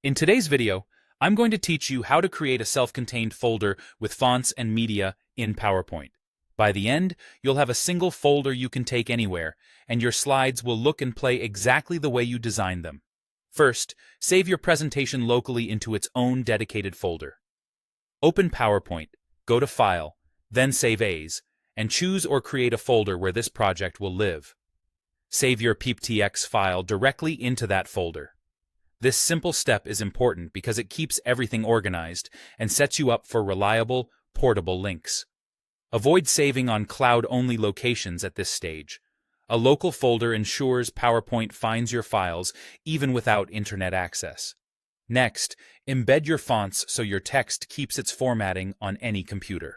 In today's video, I'm going to teach you how to create a self-contained folder with fonts and media in PowerPoint. By the end, you'll have a single folder you can take anywhere, and your slides will look and play exactly the way you designed them. First, save your presentation locally into its own dedicated folder. Open PowerPoint, go to File, then Save As, and choose or create a folder where this project will live. Save your PPTX file directly into that folder. This simple step is important because it keeps everything organized and sets you up for reliable, portable links. Avoid saving on cloud-only locations at this stage. A local folder ensures PowerPoint finds your files even without internet access. Next, embed your fonts so your text keeps its formatting on any computer.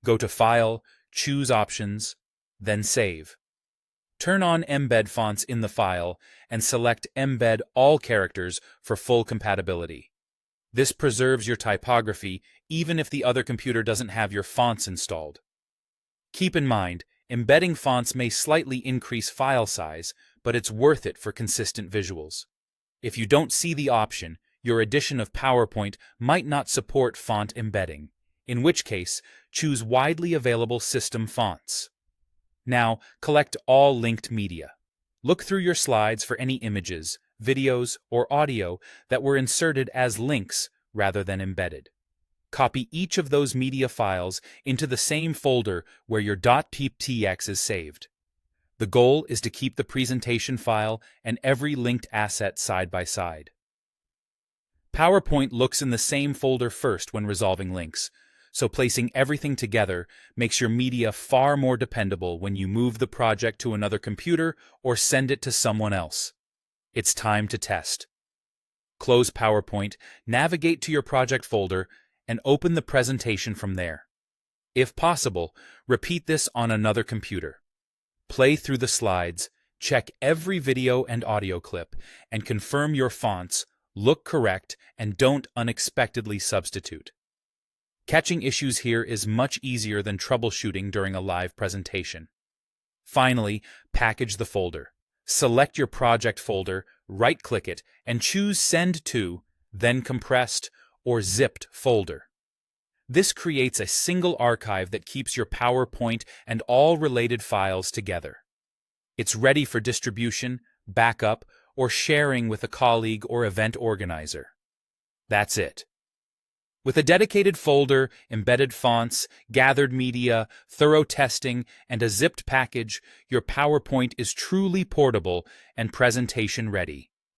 Go to File, choose Options, then Save. Turn on Embed Fonts in the file and select Embed All Characters for full compatibility. This preserves your typography even if the other computer doesn't have your fonts installed. Keep in mind, embedding fonts may slightly increase file size, but it's worth it for consistent visuals. If you don't see the option, your edition of PowerPoint might not support font embedding, in which case, choose widely available system fonts. Now, collect all linked media. Look through your slides for any images, videos, or audio that were inserted as links rather than embedded. Copy each of those media files into the same folder where your .pptx is saved. The goal is to keep the presentation file and every linked asset side by side. PowerPoint looks in the same folder first when resolving links, so placing everything together makes your media far more dependable when you move the project to another computer or send it to someone else. It's time to test. Close PowerPoint, navigate to your project folder, and open the presentation from there. If possible, repeat this on another computer. Play through the slides, check every video and audio clip, and confirm your fonts look correct and don't unexpectedly substitute. Catching issues here is much easier than troubleshooting during a live presentation. Finally, package the folder. Select your project folder, right-click it, and choose Send to, then Compressed or Zipped folder. This creates a single archive that keeps your PowerPoint and all related files together. It's ready for distribution, backup, or sharing with a colleague or event organizer. That's it. With a dedicated folder, embedded fonts, gathered media, thorough testing, and a zipped package, your PowerPoint is truly portable and presentation ready.